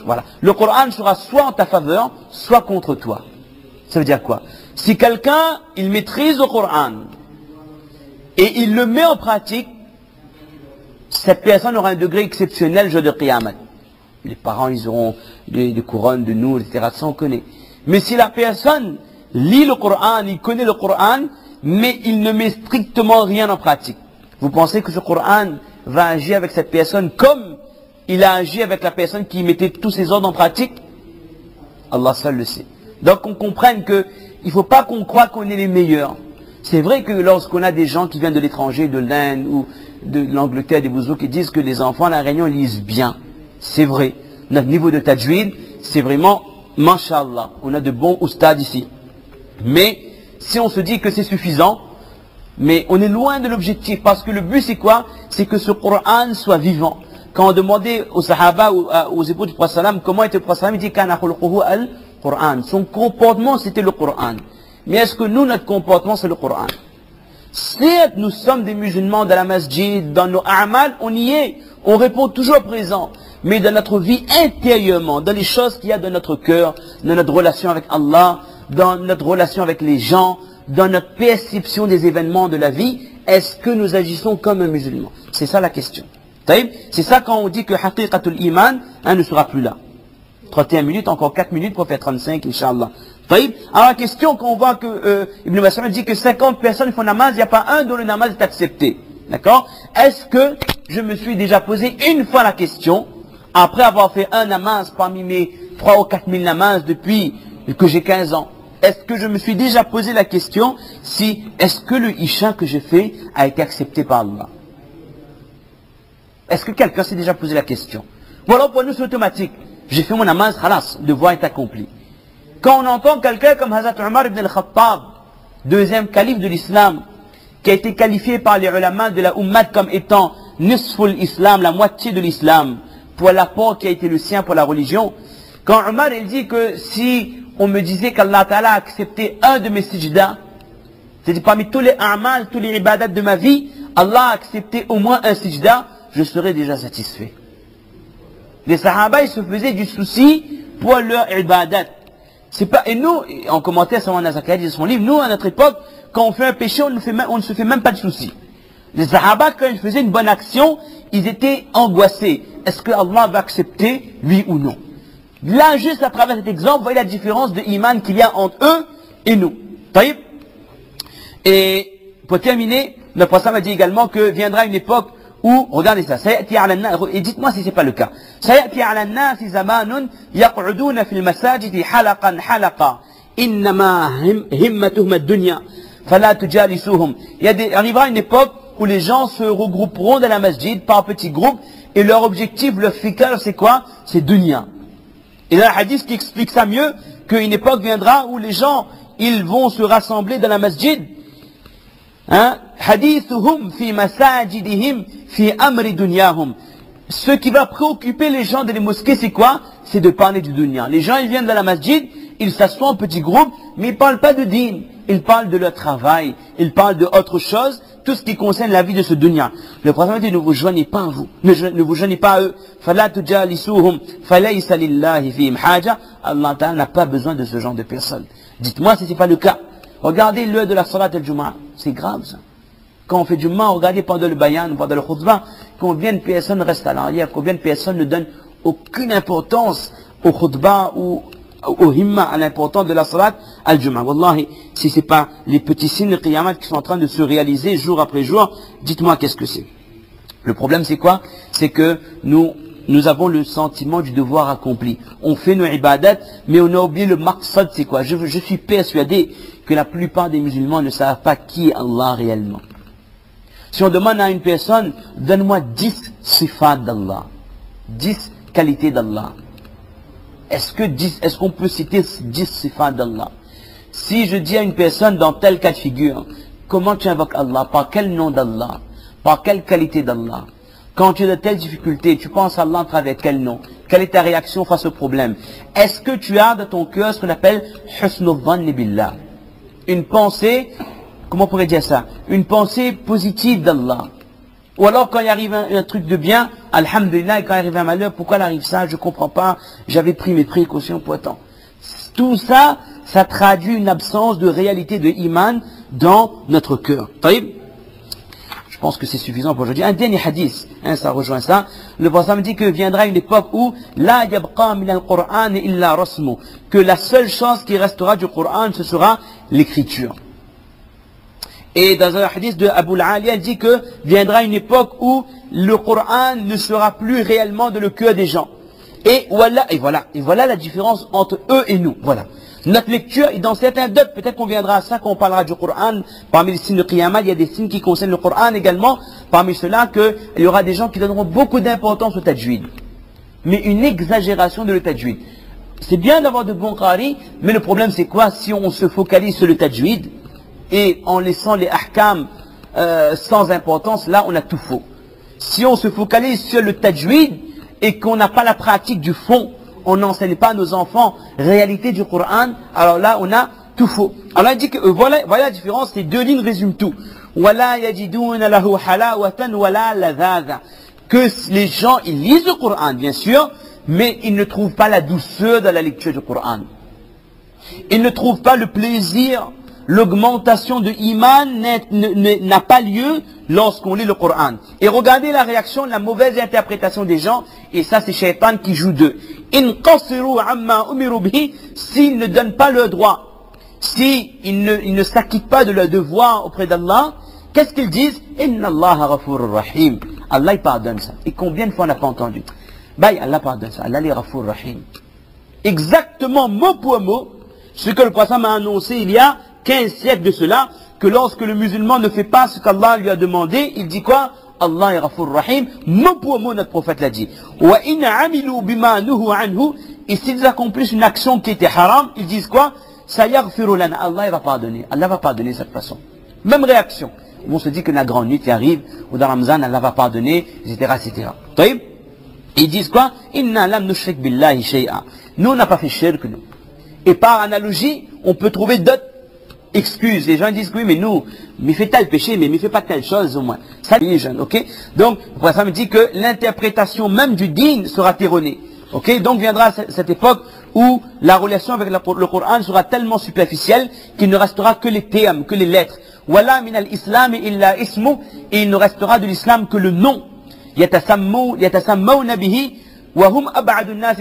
Voilà. Le Coran sera soit en ta faveur, soit contre toi. Ça veut dire quoi? Si quelqu'un, il maîtrise le Coran et il le met en pratique, cette personne aura un degré exceptionnel le jour de Qiyamah. Les parents, ils auront des couronnes de nous, etc. Ça, on connaît. Mais si la personne lit le Coran, il connaît le Coran, mais il ne met strictement rien en pratique, vous pensez que ce Coran va agir avec cette personne comme il a agi avec la personne qui mettait tous ses ordres en pratique? Allah seul le sait. Donc on comprenne que il ne faut pas qu'on croie qu'on est les meilleurs. C'est vrai que lorsqu'on a des gens qui viennent de l'étranger, de l'Inde ou de l'Angleterre, des bouzous qui disent que les enfants à la Réunion lisent bien. C'est vrai. Notre niveau de tajwid, c'est vraiment, mashallah, on a de bons oustades ici. Mais si on se dit que c'est suffisant, mais on est loin de l'objectif, parce que le but c'est quoi? C'est que ce Coran soit vivant. Quand on demandait aux Sahaba, aux époux du Prophète sallam, comment était le Prophète sallam, il dit kana khuluquhu al-Qur'an. Son comportement c'était le Coran. Mais est-ce que nous, notre comportement c'est le Coran? Certes, nous sommes des musulmans dans la masjid, dans nos a'mal, on y est, on répond toujours présent. Mais dans notre vie intérieurement, dans les choses qu'il y a dans notre cœur, dans notre relation avec Allah, dans notre relation avec les gens, dans notre perception des événements de la vie, est-ce que nous agissons comme un musulman? C'est ça la question. C'est ça quand on dit que haqiqatul iman ne sera plus là. 31 minutes, encore 4 minutes pour faire 35, Inch'Allah. Alors la question, quand on voit que Ibn Mas'ud dit que 50 personnes font namaz, il n'y a pas un dont le namaz est accepté. D'accord? Est-ce que je me suis déjà posé une fois la question, après avoir fait un namaz parmi mes 3 ou 4 000 namaz depuis que j'ai 15 ans, est-ce que je me suis déjà posé la question si, est-ce que le isha que j'ai fait a été accepté par Allah? Est-ce que quelqu'un s'est déjà posé la question? Ou alors pour nous c'est automatique. J'ai fait mon namaz, khalas, le devoir est accompli. Quand on entend quelqu'un comme Hazrat Omar ibn al-Khattab, deuxième calife de l'islam, qui a été qualifié par les ulama de la Ummah comme étant nisful islam, la moitié de l'islam, pour l'apport qui a été le sien pour la religion, quand Omar il dit que si on me disait qu'Allah Ta'ala a accepté un de mes sijdas, c'est-à-dire parmi tous les a'mal, tous les ibadats de ma vie, Allah a accepté au moins un sijda, je serais déjà satisfait. Les sahaba, ils se faisaient du souci pour leur ibadat. C'est pas, et nous, en commentaire, Sawan Nazakari dit son livre, nous, à notre époque, quand on fait un péché, on ne se fait même pas de souci. Les sahaba, quand ils faisaient une bonne action, ils étaient angoissés. Est-ce que Allah va accepter, oui ou non? Là, juste à travers cet exemple, vous voyez la différence de iman qu'il y a entre eux et nous. Et pour terminer, le prophète a dit également que viendra une époque où, regardez ça, et dites-moi si c'est pas le cas. سيأتي على الناس زمان يقعدون في المساجد حلقا حلقا إنما همتهم الدنيا فلا تجالسوهم. Il arrivera une époque où les gens se regrouperont dans la masjid par petits groupes et leur objectif, leur fikr, c'est quoi? C'est dunya. Et là, le hadith qui explique ça mieux, qu'une époque viendra où les gens, ils vont se rassembler dans la masjid. Hadithuhum fi masajidihim fi amri dunyahum. Ce qui va préoccuper les gens dans les mosquées, c'est quoi? C'est de parler du dunya. Les gens, ils viennent dans la masjid, ils s'assoient en petits groupes, mais ils ne parlent pas de din. Ils parlent de leur travail, ils parlent de autre chose, tout ce qui concerne la vie de ce dunya. Le prophète dit, ne vous joignez pas à vous, ne vous joignez pas à eux. فَلَا تُجَالِسُوهُمْ فَلَيْسَ لِلَّهِ فِيهِمْ حَاجَةٌ. Allah Ta'ala n'a pas besoin de ce genre de personnes. Dites-moi si ce n'est pas le cas. Regardez l'heure de la salat al-Jumu'ah. C'est grave ça. Quand on fait du Jumu'ah, regardez pendant le bayan, pendant le khutbah, combien de personnes restent à l'arrière, combien de personnes ne donnent aucune importance au khutbah ou au himma, à l'importance de la salat al-Jumu'ah. Wallahi, si c'est pas les petits signes de Qiyamah qui sont en train de se réaliser jour après jour, dites-moi qu'est-ce que c'est. Le problème c'est quoi? C'est que nous avons le sentiment du devoir accompli. On fait nos ibadats, mais on a oublié le maqsad, c'est quoi? Je suis persuadé que la plupart des musulmans ne savent pas qui est Allah réellement. Si on demande à une personne, donne-moi 10 sifat d'Allah, 10 qualités d'Allah. Est-ce qu'on peut citer 10 sifat d'Allah? Si je dis à une personne dans tel cas de figure, comment tu invoques Allah? Par quel nom d'Allah? Par quelle qualité d'Allah? Quand tu es de telles difficultés, tu penses à Allah à travers quel nom? Quelle est ta réaction face au problème? Est-ce que tu as dans ton cœur ce qu'on appelle husnul dhanni billah? Une pensée, comment on pourrait dire ça? Une pensée positive d'Allah. Ou alors quand il arrive un truc de bien, alhamdulillah, et quand il arrive un malheur, pourquoi il arrive ça? Je comprends pas, j'avais pris mes précautions pour autant. Tout ça, ça traduit une absence de réalité de iman dans notre cœur. Je pense que c'est suffisant pour aujourd'hui. Un dernier hadith, ça rejoint ça. Le prophète me dit que viendra une époque où la yabqa min al-Qur'an illa rasmu, que la seule chose qui restera du Coran, ce sera l'écriture. Et dans un hadith de Abu al-Aliya, il dit que viendra une époque où le Coran ne sera plus réellement dans le cœur des gens. Et voilà la différence entre eux et nous. Voilà. Notre lecture, et dans certains d'autres, peut-être qu'on viendra à ça quand on parlera du Coran. Parmi les signes de Qiyamah, il y a des signes qui concernent le Coran également. Parmi ceux-là, il y aura des gens qui donneront beaucoup d'importance au tajwid. Mais une exagération de le tajwid. C'est bien d'avoir de bons qari, mais le problème c'est quoi? Si on se focalise sur le tajwid, et en laissant les ahkam sans importance, là on a tout faux. Si on se focalise sur le tajwid, et qu'on n'a pas la pratique du fond, on n'enseigne pas à nos enfants réalité du Coran, alors là on a tout faux. Alors il dit que voilà la différence, ces deux lignes résument tout. Wala yajiduna lahu halawatan wala ladhadha. Que les gens, ils lisent le Coran bien sûr, mais ils ne trouvent pas la douceur dans la lecture du Coran. Ils ne trouvent pas le plaisir, l'augmentation de iman n'a pas lieu lorsqu'on lit le Coran. Et regardez la réaction, la mauvaise interprétation des gens, et ça c'est Shaitan qui joue d'eux. In qasiru amma umiru bihi, s'ils ne donnent pas le droit, s'ils ne s'acquittent pas de leur devoir auprès d'Allah, qu'est-ce qu'ils disent? Inna Allah ghafurur rahim. Allah il pardonne ça. Et combien de fois on n'a pas entendu? Allah pardonne ça. Allah est ghafurur rahim. Exactement mot pour mot, ce que le prophète m'a annoncé il y a 15 siècles de cela, que lorsque le musulman ne fait pas ce qu'Allah lui a demandé, il dit quoi? Allah est Ghafur Rahim. Mot pour mot, notre prophète l'a dit. Wa in amilu bima nuhu anhu. Et s'ils accomplissent une action qui était haram, ils disent quoi? Sayaghfiru lana. Allah va pardonner. Allah va pardonner cette façon. Même réaction. On se dit que la grande nuit qui arrive, ou dans Ramzan, Allah va pardonner, etc., etc. Ils disent quoi? Inna lam nushrik billahi shay'a. Nous, on n'a pas fait shirk, nous. Et par analogie, on peut trouver d'autres excuses. Les gens disent oui, mais nous, mais fais tel péché, mais fais pas telle chose au moins. Ça, les jeunes, ok? Donc, le prophète me dit que l'interprétation même du din sera erronée. Ok? Donc viendra cette époque où la relation avec le Coran sera tellement superficielle qu'il ne restera que les termes, que les lettres. Wala min al-islam illa ismu, et il ne restera de l'islam que le nom. Yatasammawna bihi.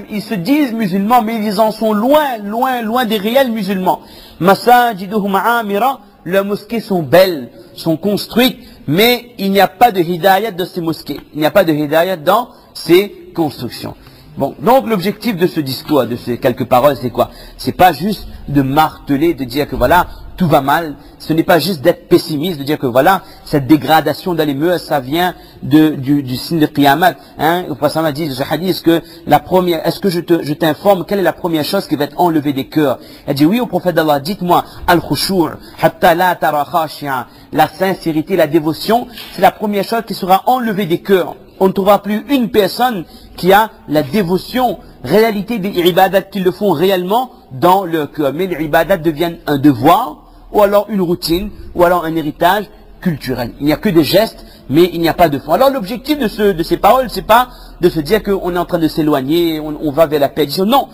Ils se disent musulmans, mais ils en sont loin des réels musulmans. Masajiduhum amira, leurs mosquées sont belles, sont construites, mais il n'y a pas de hidayat dans ces mosquées. Il n'y a pas de hidayat dans ces constructions. Bon, donc l'objectif de ce discours, de ces quelques paroles, c'est quoi? C'est pas juste de marteler, de dire que voilà, tout va mal. Ce n'est pas juste d'être pessimiste, de dire que voilà, cette dégradation dans les mœurs, ça vient du signe de Qiyamah. Le prophète m'a dit, ce hadith, que la première, est-ce que je t'informe, quelle est la première chose qui va être enlevée des cœurs? Elle dit oui au prophète d'Allah, dites-moi, al-khushu' hatta la tara khashi'a. La sincérité, la dévotion, c'est la première chose qui sera enlevée des cœurs. On ne trouvera plus une personne qui a la dévotion, réalité des ibadats qui le font réellement dans leur cœur. Mais les ibadats deviennent un devoir, ou alors une routine, ou alors un héritage culturel. Il n'y a que des gestes, mais il n'y a pas de fond. Alors l'objectif de ces paroles, c'est pas de se dire qu'on est en train de s'éloigner, on va vers la perdition. Non.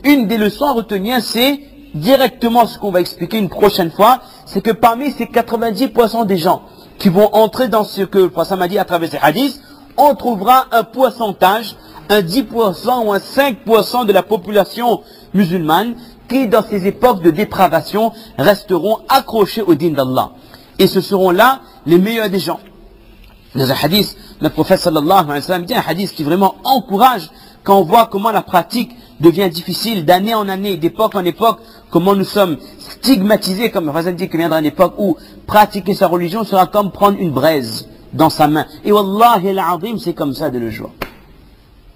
Une des leçons à retenir, c'est directement ce qu'on va expliquer une prochaine fois, c'est que parmi ces 90% des gens qui vont entrer dans ce que le prophète m'a dit à travers ces hadiths, on trouvera un pourcentage, un 10% ou un 5% de la population musulmane qui, dans ces époques de dépravation, resteront accrochés au din d'Allah. Et ce seront là les meilleurs des gens. Dans un hadith, notre prophète sallallahu alayhi wa sallam dit un hadith qui vraiment encourage quand on voit comment la pratique devient difficile d'année en année, d'époque en époque, comment nous sommes stigmatisés, comme le prophète dit qu'il viendra une époque où pratiquer sa religion sera comme prendre une braise dans sa main. Et wallahi al-azim, c'est comme ça de le jour.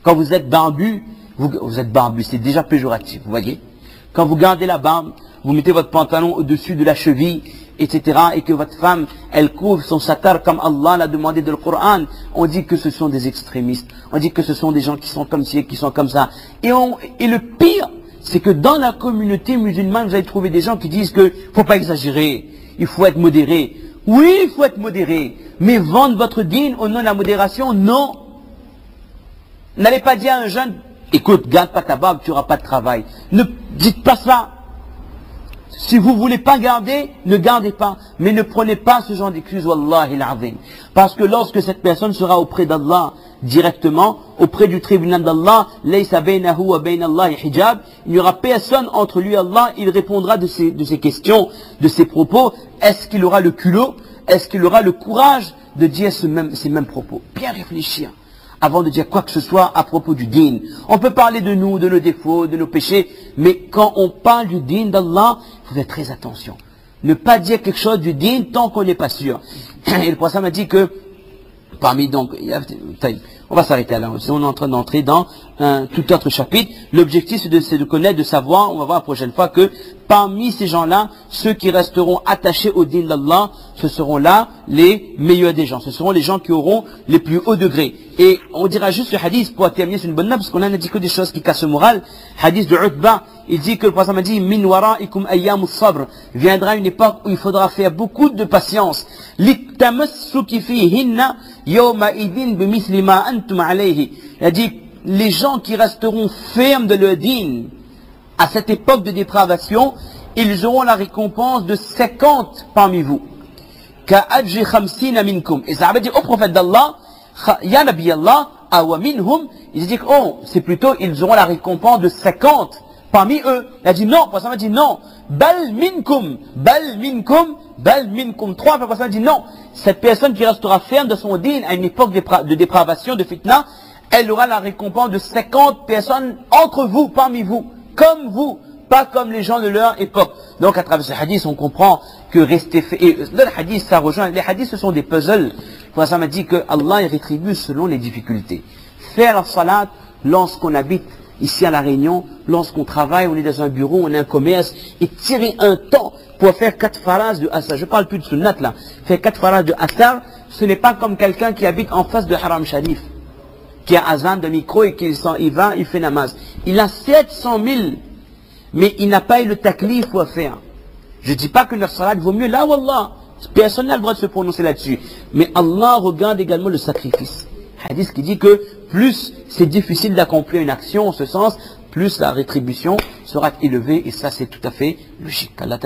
Quand vous êtes barbu, vous êtes barbu, c'est déjà péjoratif, vous voyez. Quand vous gardez la barbe, vous mettez votre pantalon au-dessus de la cheville, etc., et que votre femme, elle couvre son satar comme Allah l'a demandé dans le Coran, on dit que ce sont des extrémistes, on dit que ce sont des gens qui sont comme ci, qui sont comme ça. Et le pire, c'est que dans la communauté musulmane, vous allez trouver des gens qui disent que faut pas exagérer, il faut être modéré. Oui, il faut être modéré. Mais vendre votre dîne au nom de la modération, non. N'allez pas dire à un jeune, écoute, garde pas ta barbe, tu n'auras pas de travail. Ne dites pas ça. Si vous ne voulez pas garder, ne gardez pas. Mais ne prenez pas ce genre d'excuses, wallahi l'azim. Parce que lorsque cette personne sera auprès d'Allah, directement, auprès du tribunal d'Allah, laysa baynahu wa bayna Allahi hijab, il n'y aura personne entre lui et Allah, il répondra de ses questions, de ses propos. Est-ce qu'il aura le culot? Est-ce qu'il aura le courage de dire ces mêmes propos? Bien réfléchir avant de dire quoi que ce soit à propos du dîn. On peut parler de nous, de nos défauts, de nos péchés, mais quand on parle du dîn d'Allah, il faut faire très attention. Ne pas dire quelque chose du dîn tant qu'on n'est pas sûr. Et le prophète m'a dit que, parmi donc, on va s'arrêter là, on est en train d'entrer dans un tout autre chapitre. L'objectif c'est de connaître, de savoir, on va voir la prochaine fois que parmi ces gens-là, ceux qui resteront attachés au dîn d'Allah, ce seront là les meilleurs des gens. Ce seront les gens qui auront les plus hauts degrés. Et on dira juste le hadith pour terminer, c'est une bonne note parce qu'on a dit que des choses qui cassent le moral. Hadith de Utba, il dit que le prophète m'a dit min wara'ikum ayyamus sabr, viendra une époque où il faudra faire beaucoup de patience. Litamassuki fihinna yawma idhin bimithli ma antum alayhi. Il a dit les gens qui resteront fermes de leur dîn à cette époque de dépravation, ils auront la récompense de 50 parmi vous. Ka'ajri khamsina minkum. Et ça veut dire au prophète d'Allah, ya Nabi Allah, awa minhum, il dit oh, c'est plutôt ils auront la récompense de 50 parmi eux. Il a dit non, le prophète a dit non. Bal minkum, bal minkum, bal minkum. 3, le prophète a dit non. Cette personne qui restera ferme de son dîn à une époque de dépravation, de fitna, elle aura la récompense de 50 personnes entre vous, parmi vous, comme vous, pas comme les gens de leur époque. Donc à travers ce hadith, on comprend que rester fait. Et le hadith, ça rejoint. Les hadiths, ce sont des puzzles. Ça m'a dit que Allah il rétribue selon les difficultés. Faire la salat lorsqu'on habite ici à La Réunion, lorsqu'on travaille, on est dans un bureau, on est un commerce, et tirer un temps pour faire 4 faras de asar. Je parle plus de sunnat là. Faire 4 faras de asar, ce n'est pas comme quelqu'un qui habite en face de Haram Sharif, qui a azan de micro et qui il va, il fait namaz. Il a 700 000, mais il n'a pas eu le taklif à faire. Je ne dis pas que notre salat vaut mieux là, wallah. Personne n'a le droit de se prononcer là-dessus. Mais Allah regarde également le sacrifice. Hadith qui dit que plus c'est difficile d'accomplir une action en ce sens, plus la rétribution sera élevée. Et ça, c'est tout à fait logique. Allah